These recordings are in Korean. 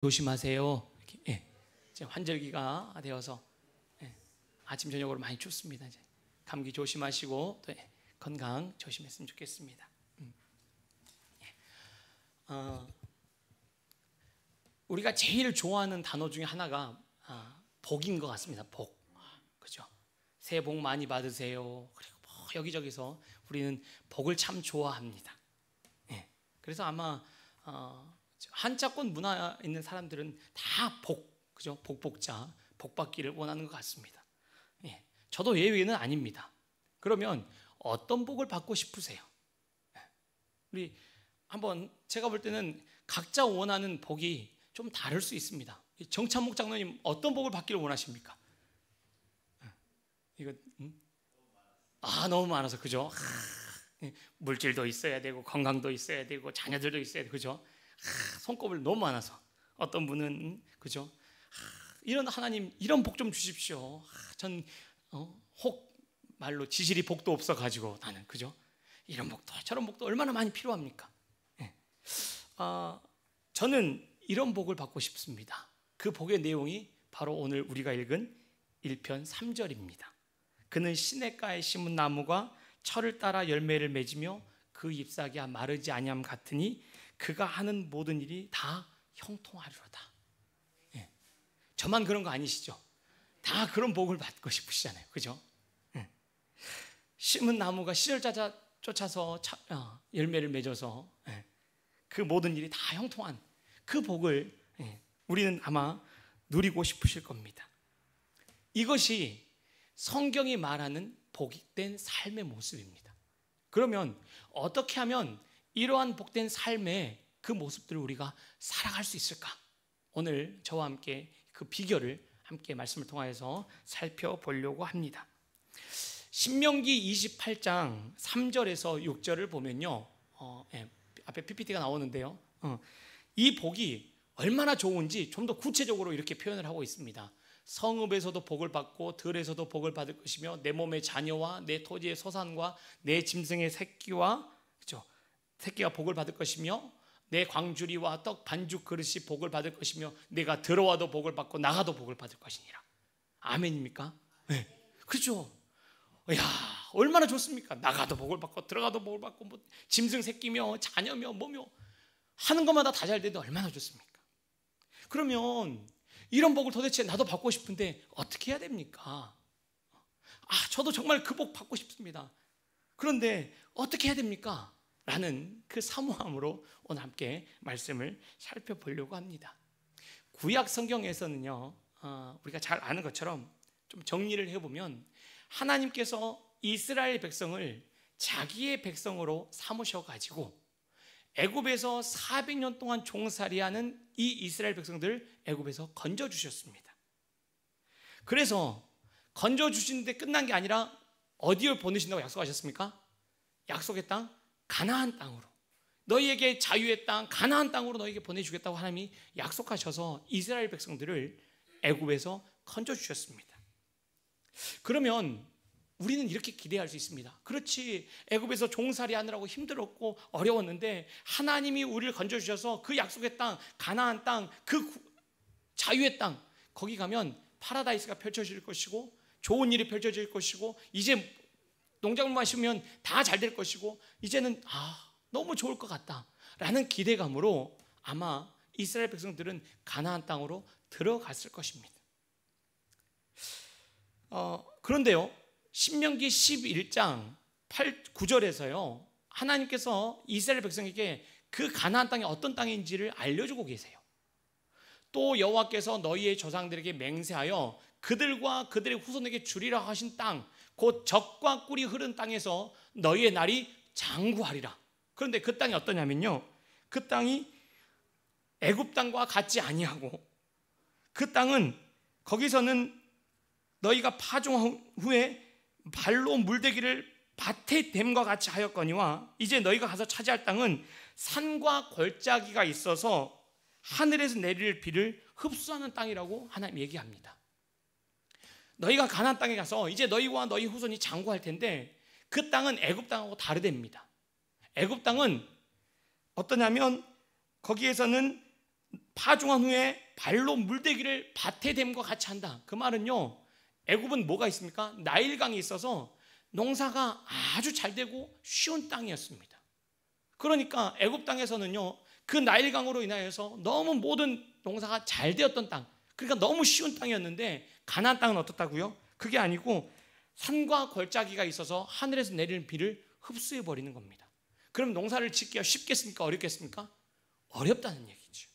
조심하세요. 이렇게, 이제 환절기가 되어서 아침 저녁으로 많이 춥습니다. 이제 감기 조심하시고 또 건강 조심했으면 좋겠습니다. 우리가 제일 좋아하는 단어 중에 하나가 복인 것 같습니다. 복, 그죠? 새해 복 많이 받으세요. 그리고 뭐 여기저기서 우리는 복을 참 좋아합니다. 그래서 아마 한자권 문화에 있는 사람들은 다 복, 그죠? 복복자, 복 받기를 원하는 것 같습니다. 저도 예외는 아닙니다. 그러면 어떤 복을 받고 싶으세요? 우리 한번 제가 볼 때는 각자 원하는 복이 좀 다를 수 있습니다. 정찬목 장로님 어떤 복을 받기를 원하십니까? 이거 너무 많아서 그죠? 물질도 있어야 되고 건강도 있어야 되고 자녀들도 있어야 되고 그죠? 손꼽을 너무 많아서 어떤 분은 그죠? 이런 하나님 이런 복 좀 주십시오. 전 혹 말로 지실이 복도 없어 가지고 나는 그죠? 이런 복도 저런 복도 얼마나 많이 필요합니까? 저는 이런 복을 받고 싶습니다. 그 복의 내용이 바로 오늘 우리가 읽은 1편 3절입니다. 그는 시냇가에 심은 나무가 철을 따라 열매를 맺으며 그 잎사귀가 마르지 아니함 같으니 그가 하는 모든 일이 다 형통하리로다. 저만 그런 거 아니시죠? 다 그런 복을 받고 싶으시잖아요. 그죠? 심은 나무가 씨를 쫓아서 열매를 맺어서 그 모든 일이 다 형통한 그 복을 우리는 아마 누리고 싶으실 겁니다. 이것이 성경이 말하는 복된 삶의 모습입니다. 그러면 어떻게 하면 이러한 복된 삶의 그 모습들을 우리가 살아갈 수 있을까? 오늘 저와 함께 그 비결을 함께 말씀을 통하여서 살펴보려고 합니다. 신명기 28장 3절에서 6절을 보면요, 앞에 PPT가 나오는데요, 이 복이 얼마나 좋은지 좀 더 구체적으로 이렇게 표현을 하고 있습니다. 성읍에서도 복을 받고 들에서도 복을 받을 것이며 내 몸의 자녀와 내 토지의 소산과 내 짐승의 새끼와 그렇죠? 새끼가 복을 받을 것이며 내 광주리와 떡 반죽 그릇이 복을 받을 것이며 내가 들어와도 복을 받고 나가도 복을 받을 것이니라. 아멘입니까? 네. 그렇죠. 야, 얼마나 좋습니까? 나가도 복을 받고 들어가도 복을 받고 뭐 짐승 새끼며 자녀며 뭐며 하는 것마다 다 잘 되는데 얼마나 좋습니까? 그러면 이런 복을 도대체 나도 받고 싶은데 어떻게 해야 됩니까? 저도 정말 그 복 받고 싶습니다. 그런데 어떻게 해야 됩니까? 라는 그 사모함으로 오늘 함께 말씀을 살펴보려고 합니다. 구약 성경에서는요, 우리가 잘 아는 것처럼 좀 정리를 해보면 하나님께서 이스라엘 백성을 자기의 백성으로 삼으셔가지고 애굽에서 400년 동안 종살이하는 이 이스라엘 백성들을 애굽에서 건져주셨습니다. 그래서 건져주시는데 끝난 게 아니라 어디를 보내신다고 약속하셨습니까? 약속의 땅 가나안 땅으로, 너희에게 자유의 땅 가나안 땅으로 너희에게 보내주겠다고 하나님이 약속하셔서 이스라엘 백성들을 애굽에서 건져주셨습니다. 그러면 우리는 이렇게 기대할 수 있습니다. 그렇지, 애굽에서 종살이 하느라고 힘들었고 어려웠는데 하나님이 우리를 건져주셔서 그 약속의 땅 가나안 땅, 그 자유의 땅, 거기 가면 파라다이스가 펼쳐질 것이고 좋은 일이 펼쳐질 것이고 이제 농작물만 심으면 다 잘 될 것이고 이제는 너무 좋을 것 같다 라는 기대감으로 아마 이스라엘 백성들은 가나안 땅으로 들어갔을 것입니다. 그런데요, 신명기 11장 9절에서요 하나님께서 이스라엘 백성에게 그 가나안 땅이 어떤 땅인지를 알려주고 계세요. 또 여호와께서 너희의 조상들에게 맹세하여 그들과 그들의 후손에게 주리라 하신 땅, 곧 젖과 꿀이 흐른 땅에서 너희의 날이 장구하리라. 그런데 그 땅이 어떠냐면요, 그 땅이 애굽 땅과 같지 아니하고 그 땅은 거기서는 너희가 파종 후에 발로 물대기를 밭에 댐과 같이 하였거니와 이제 너희가 가서 차지할 땅은 산과 골짜기가 있어서 하늘에서 내릴 비를 흡수하는 땅이라고 하나님 얘기합니다. 너희가 가나안 땅에 가서 이제 너희와 너희 후손이 장구할 텐데 그 땅은 애굽 땅하고 다르답니다. 애굽 땅은 어떠냐면 거기에서는 파종한 후에 발로 물대기를 밭에 댐과 같이 한다. 그 말은요, 애굽은 뭐가 있습니까? 나일강이 있어서 농사가 아주 잘 되고 쉬운 땅이었습니다. 그러니까 애굽 땅에서는요, 그 나일강으로 인하여서 너무 모든 농사가 잘 되었던 땅, 그러니까 너무 쉬운 땅이었는데 가나안 땅은 어떻다고요? 그게 아니고 산과 골짜기가 있어서 하늘에서 내리는 비를 흡수해 버리는 겁니다. 그럼 농사를 짓기가 쉽겠습니까? 어렵겠습니까? 어렵다는 얘기죠.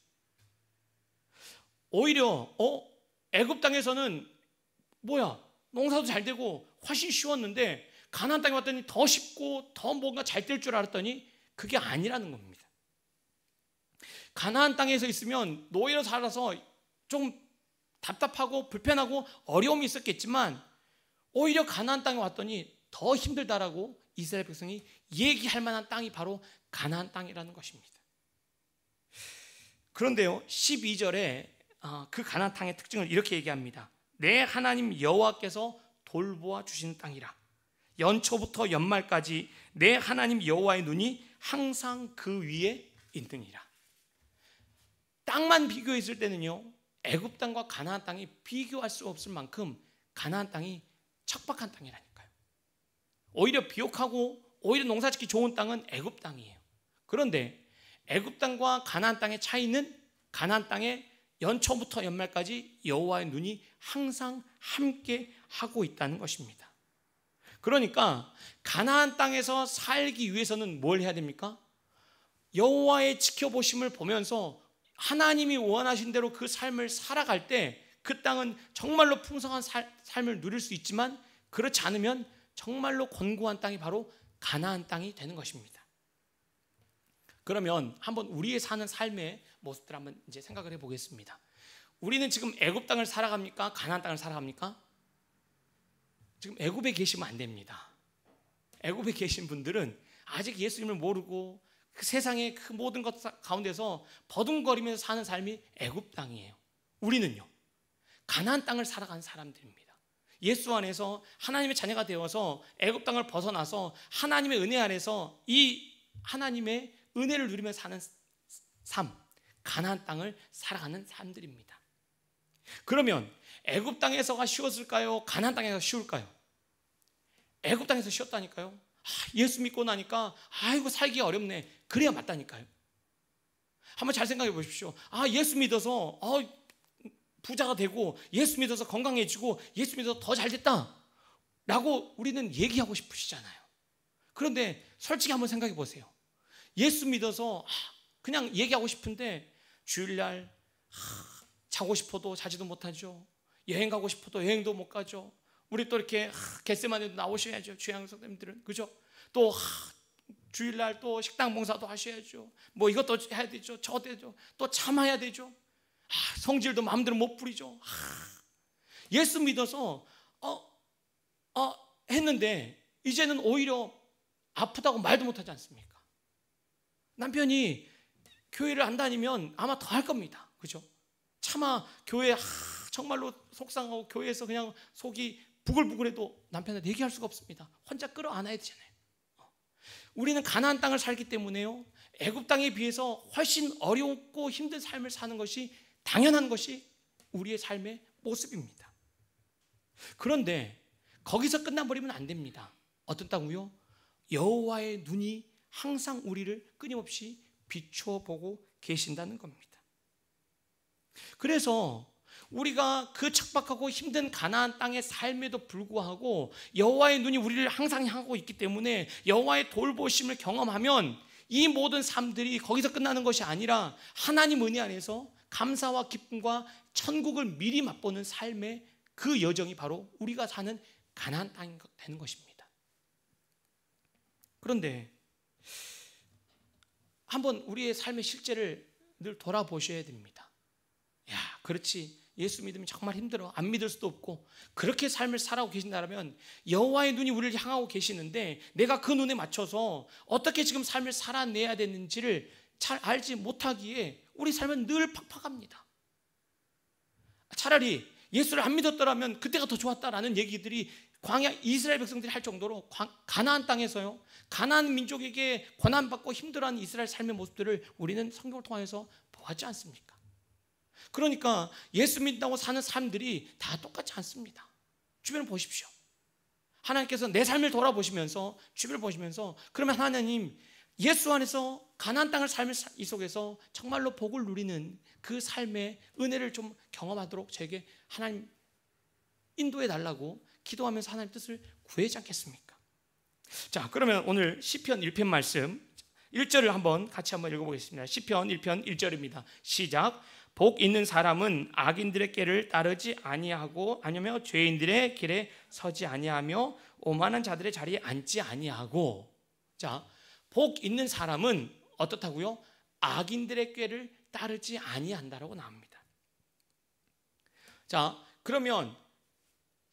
오히려 애굽 땅에서는 농사도 잘 되고 훨씬 쉬웠는데 가나안 땅에 왔더니 더 쉽고 더 뭔가 잘 될 줄 알았더니 그게 아니라는 겁니다. 가나안 땅에서 있으면 노예로 살아서 좀 답답하고 불편하고 어려움이 있었겠지만 오히려 가나안 땅에 왔더니 더 힘들다라고 이스라엘 백성이 얘기할 만한 땅이 바로 가나안 땅이라는 것입니다. 그런데요, 12절에 그 가나안 땅의 특징을 이렇게 얘기합니다. 내 하나님 여호와께서 돌보아 주신 땅이라. 연초부터 연말까지 내 하나님 여호와의 눈이 항상 그 위에 있느니라. 땅만 비교했을 때는요, 애굽 땅과 가나안 땅이 비교할 수 없을 만큼 가나안 땅이 척박한 땅이라니까요. 오히려 비옥하고 오히려 농사짓기 좋은 땅은 애굽 땅이에요. 그런데 애굽 땅과 가나안 땅의 차이는 가나안 땅에 연초부터 연말까지 여호와의 눈이 항상 함께 하고 있다는 것입니다. 그러니까 가나안 땅에서 살기 위해서는 뭘 해야 됩니까? 여호와의 지켜보심을 보면서 하나님이 원하신 대로 그 삶을 살아갈 때 그 땅은 정말로 풍성한 삶을 누릴 수 있지만 그렇지 않으면 정말로 곤고한 땅이 바로 가나안 땅이 되는 것입니다. 그러면 한번 우리의 사는 삶의 모습들 한번 이제 생각을 해보겠습니다. 우리는 지금 애굽 땅을 살아갑니까? 가나안 땅을 살아갑니까? 지금 애굽에 계시면 안 됩니다. 애굽에 계신 분들은 아직 예수님을 모르고 그 세상의 그 모든 것 가운데서 버둥거리면서 사는 삶이 애굽 땅이에요. 우리는요, 가나안 땅을 살아가는 사람들입니다. 예수 안에서 하나님의 자녀가 되어서 애굽 땅을 벗어나서 하나님의 은혜 안에서 이 하나님의 은혜를 누리며 사는 삶, 가나안 땅을 살아가는 사람들입니다. 그러면 애굽 땅에서가 쉬웠을까요? 가나안 땅에서 쉬울까요? 애굽 땅에서 쉬웠다니까요. 예수 믿고 나니까 아이고 살기 어렵네. 그래야 맞다니까요. 한번 잘 생각해 보십시오. 예수 믿어서 부자가 되고 예수 믿어서 건강해지고 예수 믿어서 더 잘 됐다 라고 우리는 얘기하고 싶으시잖아요. 그런데 솔직히 한번 생각해 보세요. 예수 믿어서 그냥 얘기하고 싶은데 주일날 자고 싶어도 자지도 못하죠. 여행 가고 싶어도 여행도 못 가죠. 우리 또 이렇게 겟세마네도 나오셔야죠. 주양 선생님들은, 그죠? 또 주일날 또 식당 봉사도 하셔야죠. 뭐 이것도 해야 되죠. 저것도 되죠. 또 참아야 되죠. 성질도 마음대로 못 부리죠. 예수 믿어서 했는데 이제는 오히려 아프다고 말도 못하지 않습니까? 남편이 교회를 안 다니면 아마 더 할 겁니다. 그죠? 차마 교회 정말로 속상하고 교회에서 그냥 속이 부글부글해도 남편한테 얘기할 수가 없습니다. 혼자 끌어안아야 되잖아요. 우리는 가나안 땅을 살기 때문에요, 애굽 땅에 비해서 훨씬 어렵고 힘든 삶을 사는 것이 당연한 것이 우리의 삶의 모습입니다. 그런데 거기서 끝나버리면 안 됩니다. 어떻다고요? 여호와의 눈이 항상 우리를 끊임없이 비춰보고 계신다는 겁니다. 그래서 우리가 그 척박하고 힘든 가나안 땅의 삶에도 불구하고 여호와의 눈이 우리를 항상 향하고 있기 때문에 여호와의 돌보심을 경험하면 이 모든 삶들이 거기서 끝나는 것이 아니라 하나님 은혜 안에서 감사와 기쁨과 천국을 미리 맛보는 삶의 그 여정이 바로 우리가 사는 가나안 땅이 되는 것입니다. 그런데 한번 우리의 삶의 실제를 늘 돌아보셔야 됩니다. 그렇지, 예수 믿으면 정말 힘들어. 안 믿을 수도 없고. 그렇게 삶을 살아오고 계신다면 여호와의 눈이 우리를 향하고 계시는데 내가 그 눈에 맞춰서 어떻게 지금 삶을 살아내야 되는지를 잘 알지 못하기에 우리 삶은 늘 팍팍합니다. 차라리 예수를 안 믿었더라면 그때가 더 좋았다라는 얘기들이 광야 이스라엘 백성들이 할 정도로 가나안 땅에서요, 가나안 민족에게 고난받고 힘들어하는 이스라엘 삶의 모습들을 우리는 성경을 통해서 보았지 않습니까? 그러니까 예수 믿는다고 사는 사람들이 다 똑같지 않습니다. 주변을 보십시오. 하나님께서 내 삶을 돌아보시면서, 주변을 보시면서, 그러면 하나님 예수 안에서 가나안 땅을 삶을 이 속에서 정말로 복을 누리는 그 삶의 은혜를 좀 경험하도록 저에게 하나님 인도해 달라고 기도하면서 하나님 뜻을 구하지 않겠습니까? 자, 그러면 오늘 시편 1편 말씀 1절을 같이 한번 읽어보겠습니다. 시편 1편 1절입니다. 시작. 복 있는 사람은 악인들의 길을 따르지 아니하고 아니며 죄인들의 길에 서지 아니하며 오만한 자들의 자리에 앉지 아니하고. 자, 복 있는 사람은 어떻다고요? 악인들의 꾀를 따르지 아니한다라고 나옵니다. 자, 그러면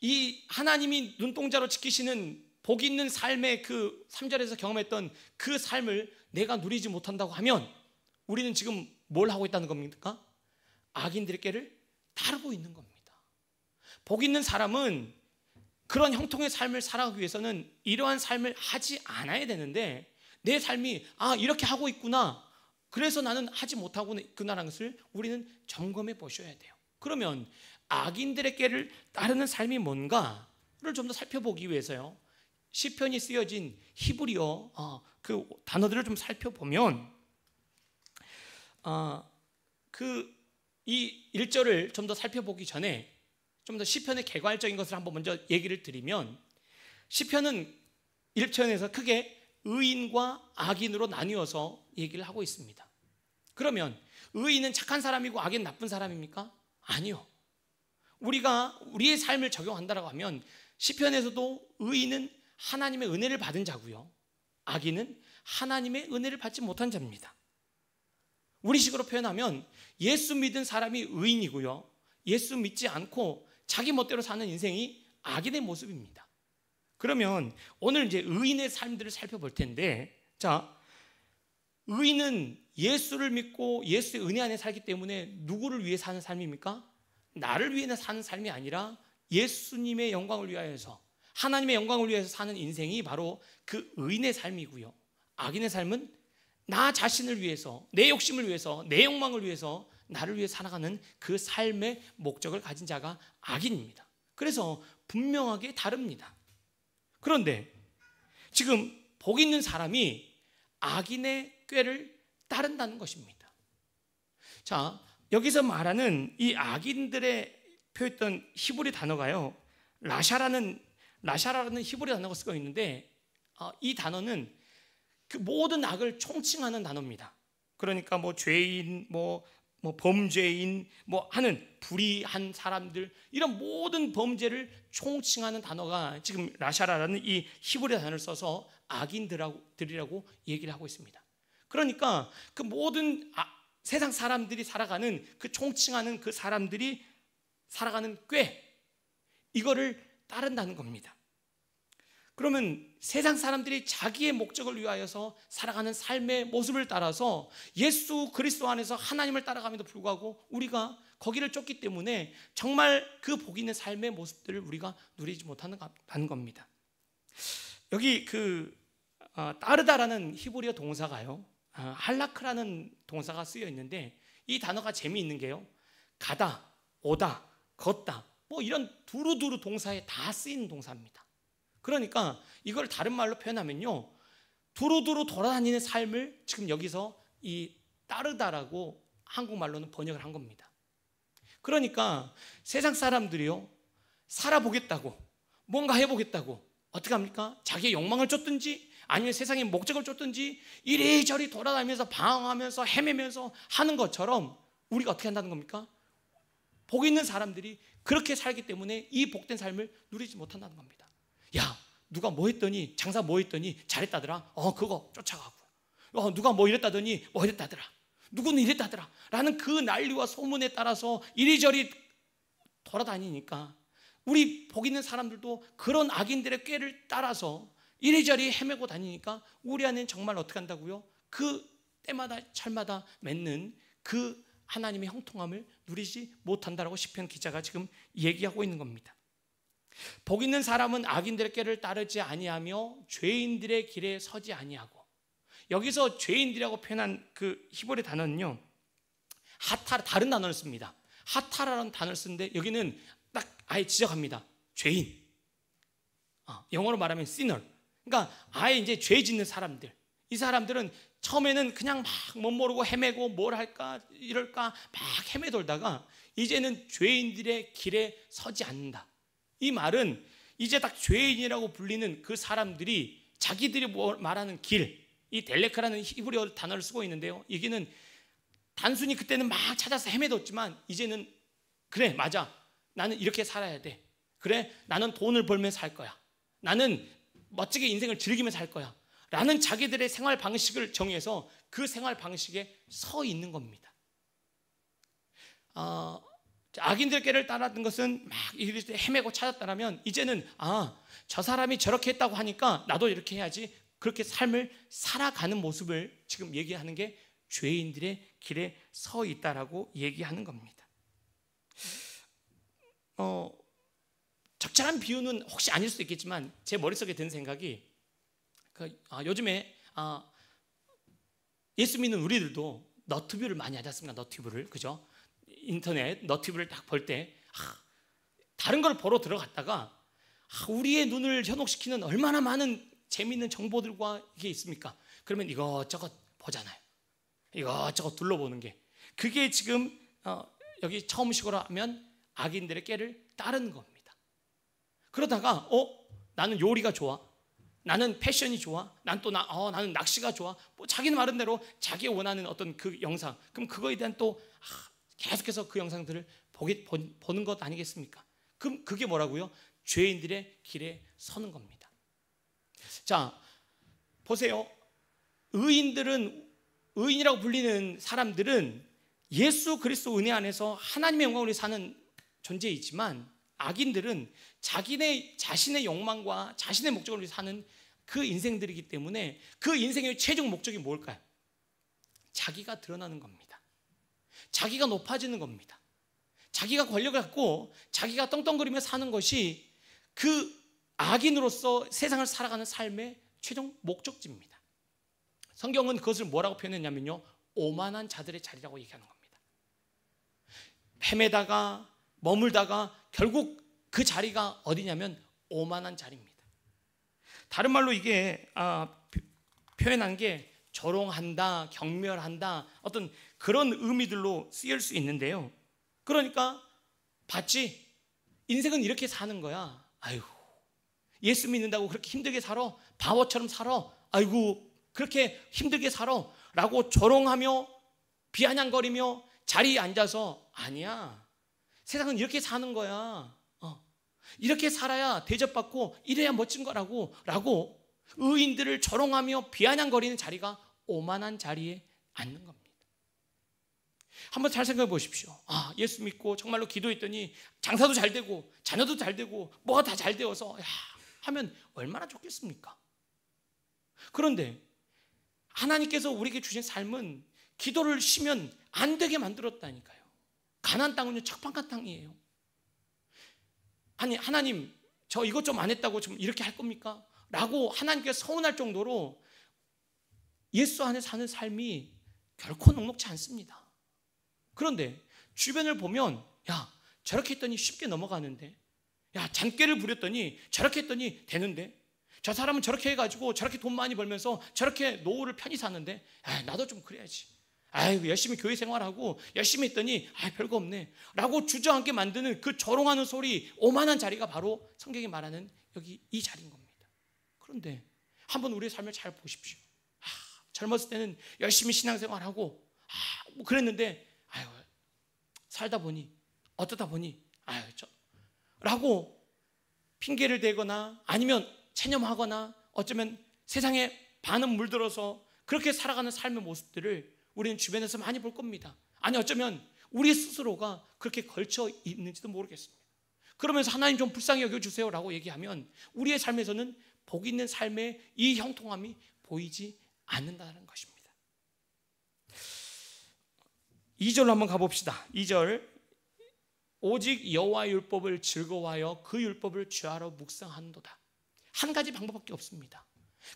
이 하나님이 눈동자로 지키시는 복 있는 삶의 그 3절에서 경험했던 그 삶을 내가 누리지 못한다고 하면 우리는 지금 뭘 하고 있다는 겁니까? 악인들의 꾀를 따르고 있는 겁니다. 복 있는 사람은 그런 형통의 삶을 살아가기 위해서는 이러한 삶을 하지 않아야 되는데 내 삶이 이렇게 하고 있구나, 그래서 나는 하지 못하고 있구나라는 것을 우리는 점검해 보셔야 돼요. 그러면 악인들의 꾀를 따르는 삶이 뭔가를 좀 더 살펴보기 위해서요, 시편이 쓰여진 히브리어 그 단어들을 좀 살펴보면 이 1절을 좀 더 살펴보기 전에 좀 더 시편의 개괄적인 것을 한번 먼저 얘기를 드리면, 시편은 1편에서 크게 의인과 악인으로 나뉘어서 얘기를 하고 있습니다. 그러면 의인은 착한 사람이고 악인은 나쁜 사람입니까? 아니요. 우리가 우리의 삶을 적용한다고 하면 시편에서도 의인은 하나님의 은혜를 받은 자고요, 악인은 하나님의 은혜를 받지 못한 자입니다. 우리식으로 표현하면 예수 믿은 사람이 의인이고요, 예수 믿지 않고 자기 멋대로 사는 인생이 악인의 모습입니다. 그러면 오늘 이제 의인의 삶들을 살펴볼 텐데, 자, 의인은 예수를 믿고 예수의 은혜 안에 살기 때문에 누구를 위해 사는 삶입니까? 나를 위해 사는 삶이 아니라 예수님의 영광을 위하여서, 하나님의 영광을 위해서 사는 인생이 바로 그 의인의 삶이고요, 악인의 삶은 나 자신을 위해서, 내 욕심을 위해서, 내 욕망을 위해서 나를 위해 살아가는 그 삶의 목적을 가진 자가 악인입니다. 그래서 분명하게 다릅니다. 그런데 지금 복 있는 사람이 악인의 꾀를 따른다는 것입니다. 자, 여기서 말하는 이 악인들의 표했던 히브리 단어가요, 라샤라는 히브리 단어가 쓰고 있는데, 이 단어는 그 모든 악을 총칭하는 단어입니다. 그러니까 죄인, 범죄인, 하는 불의한 사람들, 이런 모든 범죄를 총칭하는 단어가 지금 라샤라라는 이 히브리 단어를 써서 악인들이라고 얘기를 하고 있습니다. 그러니까 그 모든 세상 사람들이 살아가는 그 총칭하는 그 사람들이 살아가는 꾀, 이거를 따른다는 겁니다. 그러면 세상 사람들이 자기의 목적을 위하여서 살아가는 삶의 모습을 따라서 예수 그리스도 안에서 하나님을 따라감에도 불구하고 우리가 거기를 쫓기 때문에 정말 그 복 있는 삶의 모습들을 우리가 누리지 못하는 겁니다. 여기 따르다라는 히브리어 동사가요, 할라크라는 동사가 쓰여 있는데, 이 단어가 재미있는 게요, 가다, 오다, 걷다, 이런 두루두루 동사에 다 쓰이는 동사입니다. 그러니까 이걸 다른 말로 표현하면요, 두루두루 돌아다니는 삶을 지금 여기서 이 따르다라고 한국말로는 번역을 한 겁니다. 그러니까 세상 사람들이요, 살아보겠다고, 뭔가 해보겠다고 어떻게 합니까? 자기의 욕망을 쫓든지 아니면 세상의 목적을 쫓든지 이리저리 돌아다니면서 방황하면서 헤매면서 하는 것처럼 우리가 어떻게 한다는 겁니까? 복 있는 사람들이 그렇게 살기 때문에 이 복된 삶을 누리지 못한다는 겁니다. 야, 누가 뭐 했더니, 장사 뭐 했더니 잘했다더라, 그거 쫓아가고, 누가 뭐 이랬다더니 뭐 이랬다더라, 누구는 이랬다더라 라는 그 난리와 소문에 따라서 이리저리 돌아다니니까 우리 복 있는 사람들도 그런 악인들의 꾀를 따라서 이리저리 헤매고 다니니까 우리 안에는 정말 어떻게 한다고요? 그 때마다 철마다 맺는 그 하나님의 형통함을 누리지 못한다라고 시편 기자가 지금 얘기하고 있는 겁니다. 복 있는 사람은 악인들의 꾀를 따르지 아니하며 죄인들의 길에 서지 아니하고, 여기서 죄인들이라고 표현한 그 히브리 단어는요, 하타라, 다른 단어를 씁니다. 하타라라는 단어를 쓰는데 여기는 딱 아예 지적합니다. 죄인. 영어로 말하면 sinner. 그러니까 아예 이제 죄 짓는 사람들. 이 사람들은 처음에는 그냥 막 못 모르고 헤매고 뭘 할까 이럴까 막 헤매돌다가 이제는 죄인들의 길에 서지 않는다. 이 말은 이제 딱 죄인이라고 불리는 그 사람들이 자기들이 말하는 길, 이 델레크라는 히브리어 단어를 쓰고 있는데요. 여기는 단순히 그때는 막 찾아서 헤매뒀지만 이제는 그래 맞아 나는 이렇게 살아야 돼. 그래 나는 돈을 벌면서 살 거야. 나는 멋지게 인생을 즐기면서 살 거야 라는 자기들의 생활 방식을 정해서 그 생활 방식에 서 있는 겁니다. 악인들 꾀를 따랐던 것은 막 헤매고 찾았다면 이제는 저 사람이 저렇게 했다고 하니까 나도 이렇게 해야지, 그렇게 삶을 살아가는 모습을 지금 얘기하는 게 죄인들의 길에 서 있다라고 얘기하는 겁니다. 적절한 비유는 혹시 아닐 수도 있겠지만 제 머릿속에 든 생각이 요즘에 예수 믿는 우리들도 너튜브를 많이 하지 않습니까? 너튜브를, 그죠? 인터넷 너튜브를 딱 볼 때 다른 걸 보러 들어갔다가 우리의 눈을 현혹시키는 얼마나 많은 재미있는 정보들과 이게 있습니까? 그러면 이것저것 보잖아요. 이것저것 둘러보는 게, 그게 지금 여기 처음식으로 하면 악인들의 꾀를 따르는 겁니다. 그러다가 나는 요리가 좋아, 나는 패션이 좋아, 나는 낚시가 좋아, 뭐 자기는 말한 대로 자기 원하는 어떤 그 영상, 그럼 그거에 대한 또 계속해서 그 영상들을 보는 것 아니겠습니까? 그럼 그게 뭐라고요? 죄인들의 길에 서는 겁니다. 자, 보세요. 의인이라고 불리는 사람들은 예수 그리스도 은혜 안에서 하나님의 영광으로 사는 존재이지만, 악인들은 자신의 욕망과 자신의 목적을 위해 사는 그 인생들이기 때문에 그 인생의 최종 목적이 뭘까요? 자기가 드러나는 겁니다. 자기가 높아지는 겁니다. 자기가 권력을 갖고 자기가 떵떵거리며 사는 것이 그 악인으로서 세상을 살아가는 삶의 최종 목적지입니다. 성경은 그것을 뭐라고 표현했냐면요, 오만한 자들의 자리라고 얘기하는 겁니다. 헤매다가 머물다가 결국 그 자리가 어디냐면 오만한 자리입니다. 다른 말로 이게 표현한 게 조롱한다, 경멸한다, 어떤 그런 의미들로 쓰일 수 있는데요. 그러니까 봤지? 인생은 이렇게 사는 거야. 아이고, 예수 믿는다고 그렇게 힘들게 살아? 바보처럼 살아? 아이고, 그렇게 힘들게 살아? 라고 조롱하며 비아냥거리며 자리에 앉아서, 아니야, 세상은 이렇게 사는 거야. 이렇게 살아야 대접받고 이래야 멋진 거라고 의인들을 조롱하며 비아냥거리는 자리가 오만한 자리에 앉는 겁니다. 한번 잘 생각해 보십시오. 예수 믿고 정말로 기도했더니 장사도 잘 되고 자녀도 잘 되고 뭐가 다 잘 되어서 하면 얼마나 좋겠습니까? 그런데 하나님께서 우리에게 주신 삶은 기도를 쉬면 안 되게 만들었다니까요. 가나안 땅은요, 척박한 땅이에요. 아니, 하나님, 저 이것 좀 안 했다고 좀 이렇게 할 겁니까? 라고 하나님께서 서운할 정도로 예수 안에 사는 삶이 결코 녹록지 않습니다. 그런데 주변을 보면, 야, 저렇게 했더니 쉽게 넘어가는데, 야, 잔꾀를 부렸더니 저렇게 했더니 되는데, 저 사람은 저렇게 해가지고 저렇게 돈 많이 벌면서 저렇게 노후를 편히 사는데, 나도 좀 그래야지. 아이고, 열심히 교회 생활하고 열심히 했더니 별거 없네 라고 주저앉게 만드는 그 조롱하는 소리, 오만한 자리가 바로 성경이 말하는 여기 이 자리인 겁니다. 그런데 한번 우리의 삶을 잘 보십시오. 젊었을 때는 열심히 신앙생활하고 뭐 그랬는데 살다 보니 어쩌다 보니 라고 핑계를 대거나 아니면 체념하거나 어쩌면 세상에 반은 물들어서 그렇게 살아가는 삶의 모습들을 우리는 주변에서 많이 볼 겁니다. 아니, 어쩌면 우리 스스로가 그렇게 걸쳐 있는지도 모르겠습니다. 그러면서 하나님 좀 불쌍히 여겨주세요 라고 얘기하면 우리의 삶에서는 복 있는 삶의 이 형통함이 보이지 않는다는 것입니다. 2절로 한번 가봅시다. 2절, 오직 여호와의 율법을 즐거워하여 그 율법을 주하러 묵상하는도다. 한 가지 방법밖에 없습니다.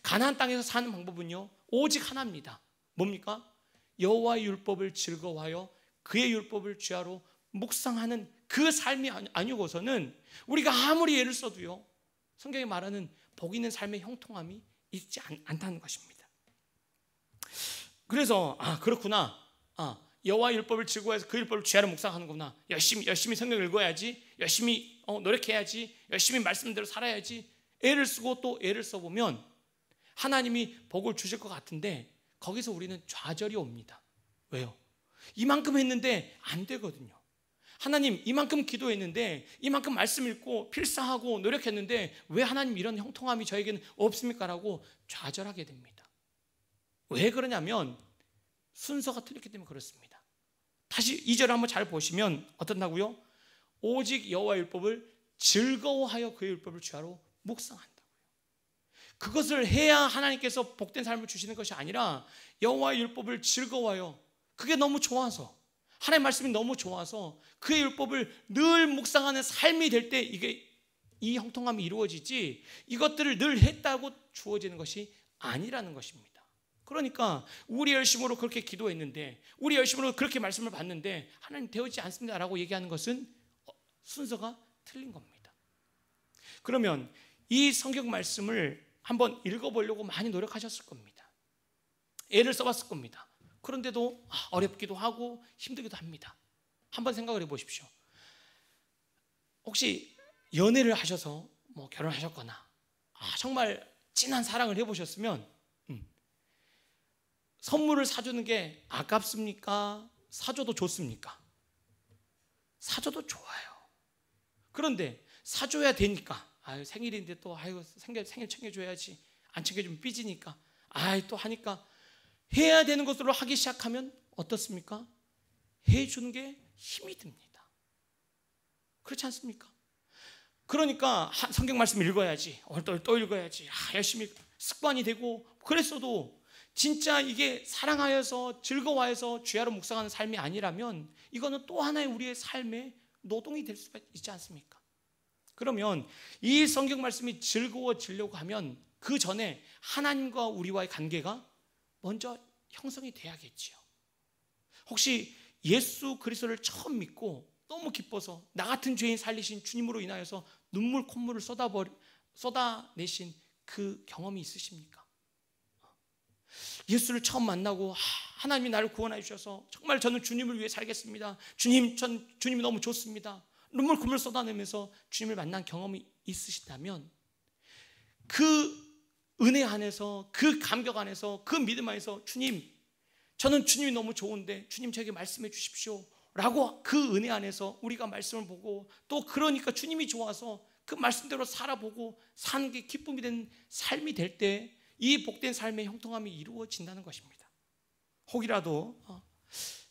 가나안 땅에서 사는 방법은요, 오직 하나입니다. 뭡니까? 여호와의 율법을 즐거워하여 그의 율법을 주야로 묵상하는 그 삶이 아니고서는 우리가 아무리 애를 써도요, 성경이 말하는 복 있는 삶의 형통함이 있지 않다는 것입니다. 그래서 그렇구나, 여호와 율법을 즐거워해서 그 율법을 주야로 묵상하는구나, 열심히 성경 읽어야지, 열심히 노력해야지, 열심히 말씀대로 살아야지, 애를 쓰고 또 애를 써보면 하나님이 복을 주실 것 같은데 거기서 우리는 좌절이 옵니다. 왜요? 이만큼 했는데 안 되거든요. 하나님, 이만큼 기도했는데, 이만큼 말씀 읽고 필사하고 노력했는데 왜 하나님 이런 형통함이 저에게는 없습니까? 라고 좌절하게 됩니다. 왜 그러냐면 순서가 틀렸기 때문에 그렇습니다. 다시 2절 한번 잘 보시면 어떻다고요? 오직 여호와 율법을 즐거워하여 그의 율법을 주야로 묵상한다고요. 그것을 해야 하나님께서 복된 삶을 주시는 것이 아니라 여호와의 율법을 즐거워하여, 그게 너무 좋아서, 하나님의 말씀이 너무 좋아서 그의 율법을 늘 묵상하는 삶이 될 때 이게 이 형통함이 이루어지지, 이것들을 늘 했다고 주어지는 것이 아니라는 것입니다. 그러니까 우리 열심으로 그렇게 기도했는데, 우리 열심으로 그렇게 말씀을 받는데 하나님 되어지지 않습니다 라고 얘기하는 것은 순서가 틀린 겁니다. 그러면 이 성경 말씀을 한번 읽어보려고 많이 노력하셨을 겁니다. 애를 써봤을 겁니다. 그런데도 어렵기도 하고 힘들기도 합니다. 한번 생각을 해보십시오. 혹시 연애를 하셔서 결혼하셨거나 정말 진한 사랑을 해보셨으면 선물을 사주는 게 아깝습니까? 사줘도 좋습니까? 사줘도 좋아요. 그런데 사줘야 되니까, 생일인데 또 생일 챙겨줘야지, 안 챙겨주면 삐지니까, 또 하니까 해야 되는 것으로 하기 시작하면 어떻습니까? 해주는 게 힘이 듭니다. 그렇지 않습니까? 그러니까 성경 말씀 읽어야지, 오늘 또 읽어야지, 열심히 습관이 되고, 그랬어도 진짜 이게 사랑하여서 즐거워해서 주야로 묵상하는 삶이 아니라면 이거는 또 하나의 우리의 삶의 노동이 될 수가 있지 않습니까? 그러면 이 성경 말씀이 즐거워지려고 하면 그 전에 하나님과 우리와의 관계가 먼저 형성이 돼야겠지요. 혹시 예수 그리스도를 처음 믿고 너무 기뻐서 나 같은 죄인 살리신 주님으로 인하여서 눈물 콧물을 쏟아내신 그 경험이 있으십니까? 예수를 처음 만나고 하나님이 나를 구원해 주셔서 정말 저는 주님을 위해 살겠습니다, 주님이 너무 좋습니다, 눈물 콧물 쏟아내면서 주님을 만난 경험이 있으시다면 그 은혜 안에서, 그 감격 안에서, 그 믿음 안에서 주님, 저는 주님이 너무 좋은데 주님 저에게 말씀해 주십시오 라고 그 은혜 안에서 우리가 말씀을 보고, 또 그러니까 주님이 좋아서 그 말씀대로 살아보고 사는 게 기쁨이 되는 삶이 될 때 이 복된 삶의 형통함이 이루어진다는 것입니다. 혹이라도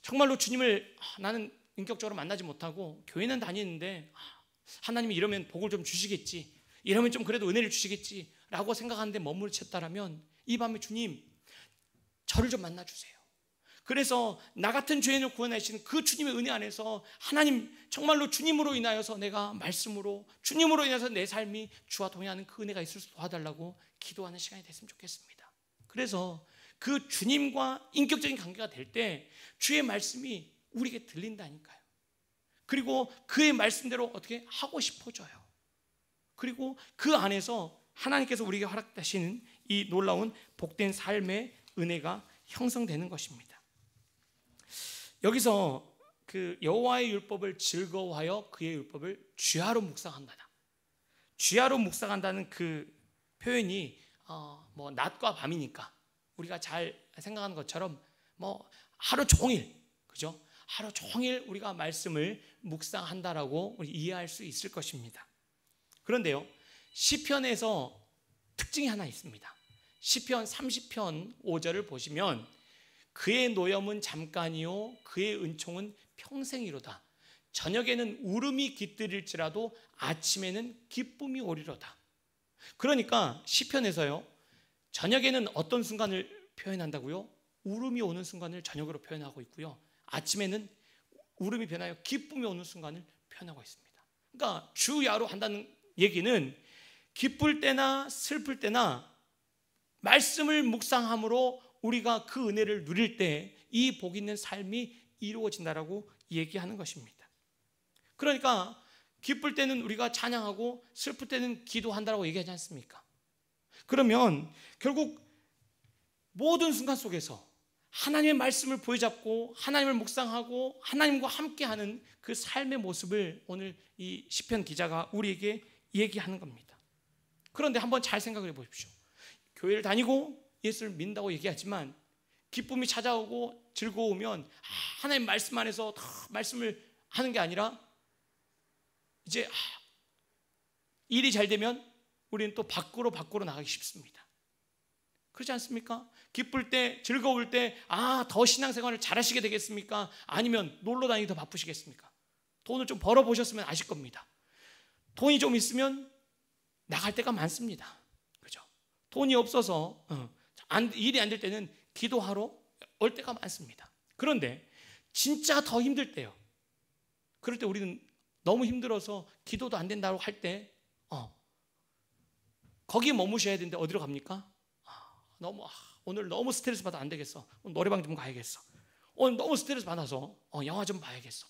정말로 주님을 나는 인격적으로 만나지 못하고 교회는 다니는데 하나님이 이러면 복을 좀 주시겠지, 이러면 좀 그래도 은혜를 주시겠지 라고 생각하는데 머무르셨다라면 이 밤에 주님, 저를 좀 만나주세요. 그래서 나 같은 죄인을 구원하시는 그 주님의 은혜 안에서 하나님, 정말로 주님으로 인하여서 내가 말씀으로, 주님으로 인해서 내 삶이 주와 동행하는 그 은혜가 있을 수 도와달라고 기도하는 시간이 됐으면 좋겠습니다. 그래서 그 주님과 인격적인 관계가 될 때 주의 말씀이 우리에게 들린다니까요. 그리고 그의 말씀대로 어떻게 하고 싶어져요. 그리고 그 안에서 하나님께서 우리에게 허락하시는 이 놀라운 복된 삶의 은혜가 형성되는 것입니다. 여기서 그 여호와의 율법을 즐거워하여 그의 율법을 주야로 묵상한다, 주야로 묵상한다는 그 표현이 낮과 밤이니까 우리가 잘 생각하는 것처럼 하루 종일, 그죠? 하루 종일 우리가 말씀을 묵상한다라고 우리 이해할 수 있을 것입니다. 그런데요, 시편에서 특징이 하나 있습니다. 시편 30편 5절을 보시면 그의 노염은 잠깐이요 그의 은총은 평생이로다. 저녁에는 울음이 깃들일지라도 아침에는 기쁨이 오리로다. 그러니까 시편에서요, 저녁에는 어떤 순간을 표현한다고요? 울음이 오는 순간을 저녁으로 표현하고 있고요, 아침에는 울음이 변하여 기쁨이 오는 순간을 표현하고 있습니다. 그러니까 주야로 한다는 얘기는 기쁠 때나 슬플 때나 말씀을 묵상함으로 우리가 그 은혜를 누릴 때 이 복 있는 삶이 이루어진다라고 얘기하는 것입니다. 그러니까 기쁠 때는 우리가 찬양하고 슬플 때는 기도한다라고 얘기하지 않습니까? 그러면 결국 모든 순간 속에서 하나님의 말씀을 보여잡고 하나님을 묵상하고 하나님과 함께하는 그 삶의 모습을 오늘 이 시편 기자가 우리에게 얘기하는 겁니다. 그런데 한번 잘 생각을 해보십시오. 교회를 다니고 예수를 믿는다고 얘기하지만 기쁨이 찾아오고 즐거우면 하나님 말씀 안에서 다 말씀을 하는 게 아니라 이제 일이 잘 되면 우리는 또 밖으로 나가기 쉽습니다. 그렇지 않습니까? 기쁠 때, 즐거울 때, 더 신앙생활을 잘하시게 되겠습니까? 아니면 놀러 다니기 더 바쁘시겠습니까? 돈을 좀 벌어보셨으면 아실 겁니다. 돈이 좀 있으면 나갈 때가 많습니다. 그죠? 돈이 없어서 일이 안 될 때는 기도하러 올 때가 많습니다. 그런데 진짜 더 힘들 때요. 그럴 때 우리는 너무 힘들어서 기도도 안 된다고 할 때 거기에 머무셔야 되는데 어디로 갑니까? 오늘 너무 스트레스 받아 안 되겠어. 오늘 노래방 좀 가야겠어. 오늘 너무 스트레스 받아서 영화 좀 봐야겠어.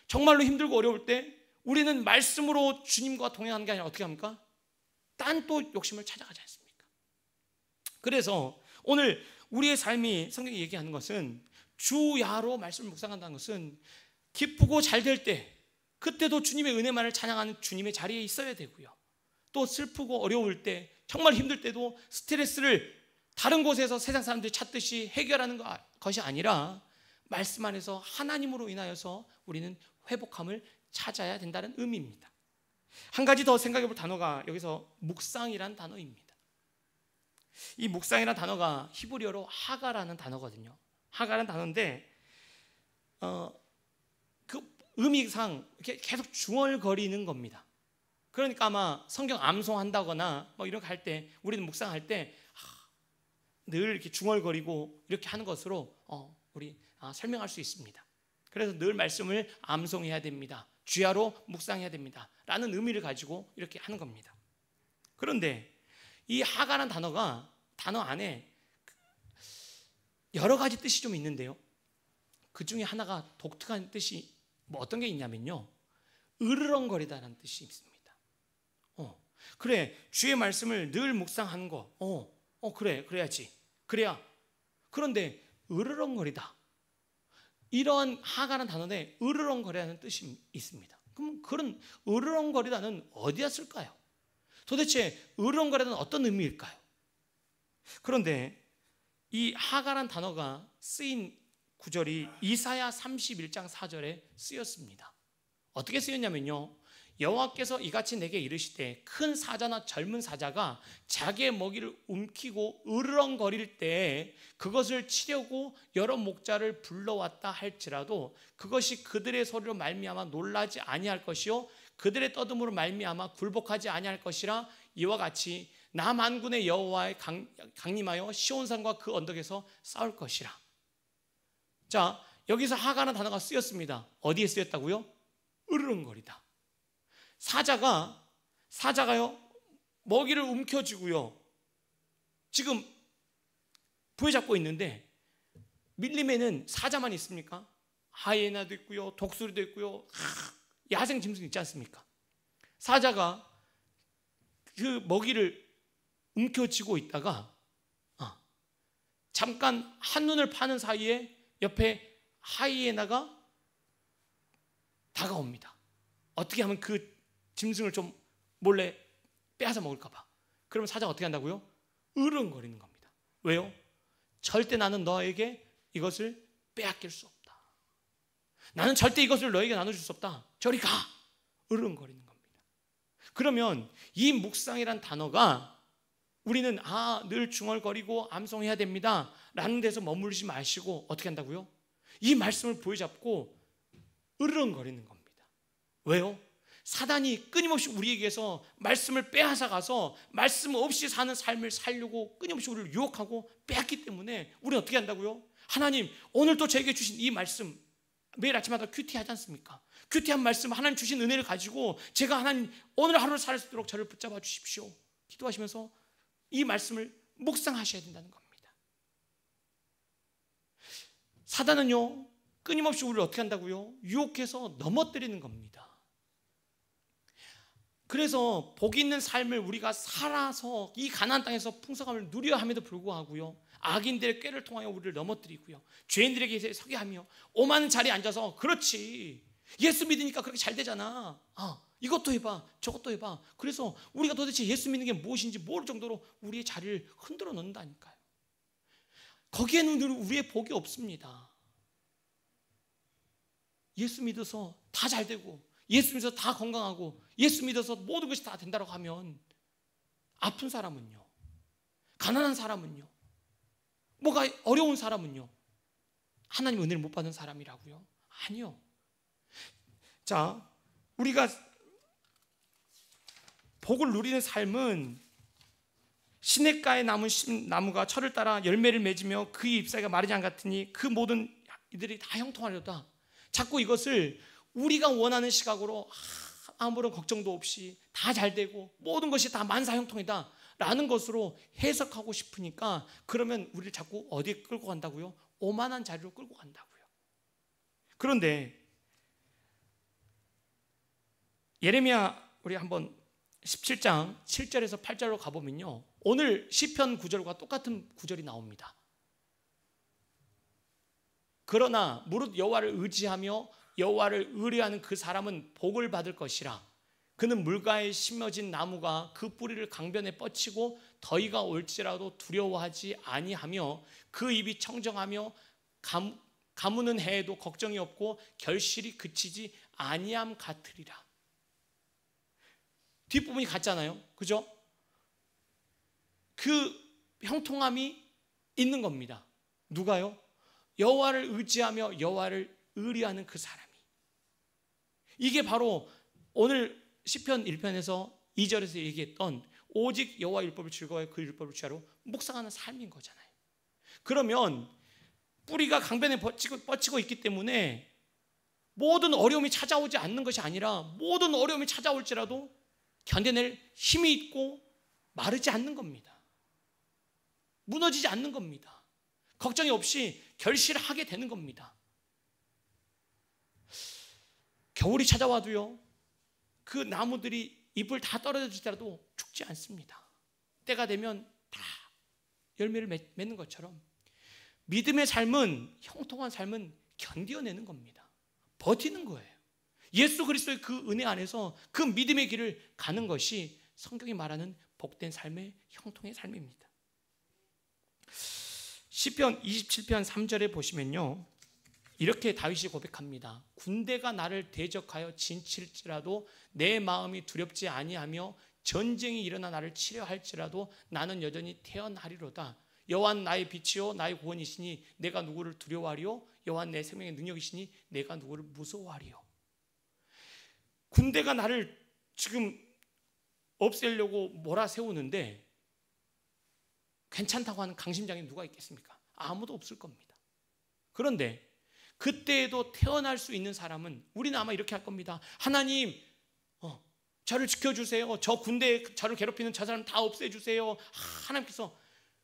정말로 힘들고 어려울 때 우리는 말씀으로 주님과 동행하는 게 아니라 어떻게 합니까? 딴 또 욕심을 찾아가지 않습니까? 그래서 오늘 우리의 삶이 성경이 얘기하는 것은 주야로 말씀을 묵상한다는 것은 기쁘고 잘 될 때 그때도 주님의 은혜만을 찬양하는 주님의 자리에 있어야 되고요. 또 슬프고 어려울 때 정말 힘들 때도 스트레스를 다른 곳에서 세상 사람들이 찾듯이 해결하는 것이 아니라 말씀 안에서 하나님으로 인하여서 우리는 회복함을 찾아야 된다는 의미입니다. 한 가지 더 생각해 볼 단어가 여기서 묵상이란 단어입니다. 이 묵상이라는 단어가 히브리어로 하가라는 단어거든요. 하가라는 단어인데 그 의미상 이렇게 계속 중얼거리는 겁니다. 그러니까 아마 성경 암송한다거나 뭐 이런 거 할 때 우리는 묵상할 때 늘 이렇게 중얼거리고 이렇게 하는 것으로 우리 설명할 수 있습니다. 그래서 늘 말씀을 암송해야 됩니다. 주야로 묵상해야 됩니다. 라는 의미를 가지고 이렇게 하는 겁니다. 그런데 이 하가라는 단어 안에 여러 가지 뜻이 좀 있는데요. 그 중에 하나가 독특한 뜻이 어떤 게 있냐면요. 으르렁거리다라는 뜻이 있습니다. 그래, 주의 말씀을 늘 묵상하는 거. 그래야지. 그래야. 그런데 으르렁거리다. 이러한 하가라는 단어에 으르렁거리다는 뜻이 있습니다. 그럼 그런 으르렁거리다는 어디에 쓸까요? 도대체 으르렁거리다는 어떤 의미일까요? 그런데 이 하가라는 단어가 쓰인 구절이 이사야 31장 4절에 쓰였습니다. 어떻게 쓰였냐면요. 여호와께서 이같이 내게 이르시되 큰 사자나 젊은 사자가 자기의 먹이를 움키고 으르렁거릴 때 그것을 치려고 여러 목자를 불러왔다 할지라도 그것이 그들의 소리로 말미암아 놀라지 아니할 것이요 그들의 떠듬으로 말미암아 굴복하지 아니할 것이라. 이와 같이 나 만군의 여호와의 강림하여 시온산과 그 언덕에서 싸울 것이라. 자, 여기서 하가라는 단어가 쓰였습니다. 어디에 쓰였다고요? 으르렁거리다. 사자가요 먹이를 움켜쥐고요 지금 부여잡고 있는데 밀림에는 사자만 있습니까? 하이에나도 있고요 독수리도 있고요 야생 짐승 있지 않습니까? 사자가 그 먹이를 움켜쥐고 있다가 잠깐 한눈을 파는 사이에 옆에 하이에나가 다가옵니다. 어떻게 하면 그 짐승을 좀 몰래 빼앗아 먹을까 봐. 그러면 사자가 어떻게 한다고요? 으르렁거리는 겁니다. 왜요? 절대 나는 너에게 이것을 빼앗길 수 없다. 나는 절대 이것을 너에게 나눠줄 수 없다. 저리 가! 으르렁거리는 겁니다. 그러면 이 묵상이란 단어가 우리는 늘 중얼거리고 암송해야 됩니다 라는 데서 머물지 마시고 어떻게 한다고요? 이 말씀을 보여잡고 으르렁거리는 겁니다. 왜요? 사단이 끊임없이 우리에게서 말씀을 빼앗아 가서 말씀 없이 사는 삶을 살려고 끊임없이 우리를 유혹하고 빼앗기 때문에 우리는 어떻게 한다고요? 하나님 오늘 또 저에게 주신 이 말씀 매일 아침마다 큐티하지 않습니까? 큐티한 말씀 하나님 주신 은혜를 가지고 제가 하나님 오늘 하루를 살 수 있도록 저를 붙잡아 주십시오. 기도하시면서 이 말씀을 묵상하셔야 된다는 겁니다. 사단은요 끊임없이 우리를 어떻게 한다고요? 유혹해서 넘어뜨리는 겁니다. 그래서 복 있는 삶을 우리가 살아서 이 가나안 땅에서 풍성함을 누려야 함에도 불구하고요, 악인들의 꾀를 통하여 우리를 넘어뜨리고요, 죄인들에게 서게 하며 오만한 자리에 앉아서 그렇지, 예수 믿으니까 그렇게 잘 되잖아, 이것도 해봐 저것도 해봐, 그래서 우리가 도대체 예수 믿는 게 무엇인지 모를 정도로 우리의 자리를 흔들어 놓는다니까요. 거기에는 우리의 복이 없습니다. 예수 믿어서 다 잘 되고, 예수 믿어서 다 건강하고, 예수 믿어서 모든 것이 다 된다고 하면 아픈 사람은요, 가난한 사람은요, 뭐가 어려운 사람은요, 하나님 은혜를 못 받는 사람이라고요? 아니요. 자, 우리가 복을 누리는 삶은 시냇가에 남은 나무가 철을 따라 열매를 맺으며 그 잎사귀가 마르지 않 같으니 그 모든 이들이 다 형통하려다. 자꾸 이것을 우리가 원하는 시각으로 아무런 걱정도 없이 다 잘 되고 모든 것이 다 만사형통이다 라는 것으로 해석하고 싶으니까, 그러면 우리를 자꾸 어디에 끌고 간다고요? 오만한 자리로 끌고 간다고요. 그런데 예레미야 우리 한번 17장 7절에서 8절로 가보면요, 오늘 시편 구절과 똑같은 구절이 나옵니다. 그러나 무릇 여호와를 의지하며 여호와를 의뢰하는 그 사람은 복을 받을 것이라. 그는 물가에 심어진 나무가 그 뿌리를 강변에 뻗치고 더위가 올지라도 두려워하지 아니하며 그 입이 청정하며 가무는 해에도 걱정이 없고 결실이 그치지 아니함 같으리라. 뒷부분이 같잖아요, 그죠? 그 형통함이 있는 겁니다. 누가요? 여호와를 의지하며 여호와를 의뢰하는 그 사람이. 이게 바로 오늘 시편 1편에서 2절에서 얘기했던 오직 여호와 율법을 즐거워하여 그 율법을 취하러 묵상하는 삶인 거잖아요. 그러면 뿌리가 강변에 뻗치고 있기 때문에 모든 어려움이 찾아오지 않는 것이 아니라, 모든 어려움이 찾아올지라도 견뎌낼 힘이 있고 마르지 않는 겁니다. 무너지지 않는 겁니다. 걱정이 없이 결실하게 되는 겁니다. 겨울이 찾아와도요, 그 나무들이 잎을 다 떨어질지라도 죽지 않습니다. 때가 되면 다 열매를 맺는 것처럼 믿음의 삶은, 형통한 삶은 견뎌내는 겁니다. 버티는 거예요. 예수 그리스도의 그 은혜 안에서 그 믿음의 길을 가는 것이 성경이 말하는 복된 삶의 형통의 삶입니다. 시편 27편 3절에 보시면요, 이렇게 다윗이 고백합니다. 군대가 나를 대적하여 진칠지라도 내 마음이 두렵지 아니하며 전쟁이 일어나 나를 치려 할지라도 나는 여전히 태어나리로다. 여호와는 나의 빛이요 나의 구원이시니 내가 누구를 두려워하리요? 여호와는 내 생명의 능력이시니 내가 누구를 무서워하리요? 군대가 나를 지금 없애려고 몰아세우는데 괜찮다고 하는 강심장이 누가 있겠습니까? 아무도 없을 겁니다. 그런데 그때에도 태어날 수 있는 사람은, 우리는 아마 이렇게 할 겁니다. 하나님, 저를 지켜주세요. 저 군대에 저를 괴롭히는 저 사람 다 없애주세요. 하나님께서.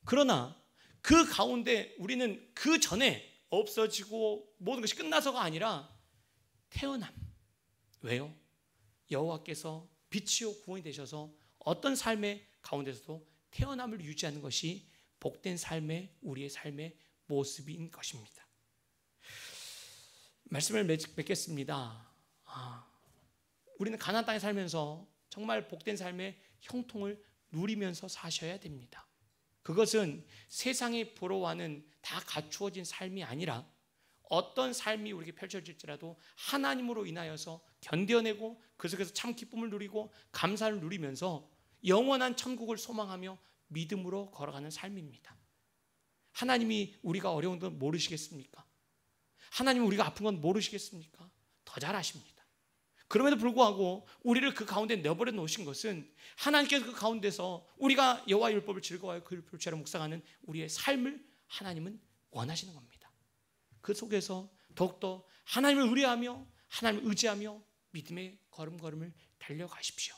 그러나 그 가운데 우리는 그 전에 없어지고 모든 것이 끝나서가 아니라 태어남. 왜요? 여호와께서 빛이요 구원이 되셔서 어떤 삶의 가운데서도 태어남을 유지하는 것이 복된 삶의, 우리의 삶의 모습인 것입니다. 말씀을 맺겠습니다. 우리는 가나안 땅에 살면서 정말 복된 삶의 형통을 누리면서 사셔야 됩니다. 그것은 세상이 부러워하는 다 갖추어진 삶이 아니라, 어떤 삶이 우리에게 펼쳐질지라도 하나님으로 인하여서 견뎌내고 그 속에서 참 기쁨을 누리고 감사를 누리면서 영원한 천국을 소망하며 믿음으로 걸어가는 삶입니다. 하나님이 우리가 어려운 건 모르시겠습니까? 하나님은 우리가 아픈 건 모르시겠습니까? 더 잘 아십니다. 그럼에도 불구하고 우리를 그 가운데 내버려 놓으신 것은 하나님께서 그 가운데서 우리가 여호와 율법을 즐거워하여 그 율법을 취하러 묵상하는 우리의 삶을 하나님은 원하시는 겁니다. 그 속에서 더욱더 하나님을 의뢰하며 하나님을 의지하며 믿음의 걸음걸음을 달려가십시오.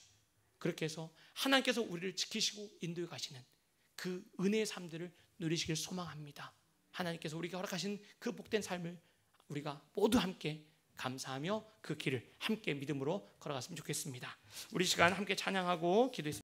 그렇게 해서 하나님께서 우리를 지키시고 인도해 가시는 그 은혜의 삶들을 누리시길 소망합니다. 하나님께서 우리에게 허락하신 그 복된 삶을 우리가 모두 함께 감사하며 그 길을 함께 믿음으로 걸어갔으면 좋겠습니다. 우리 시간 함께 찬양하고 기도했습니다.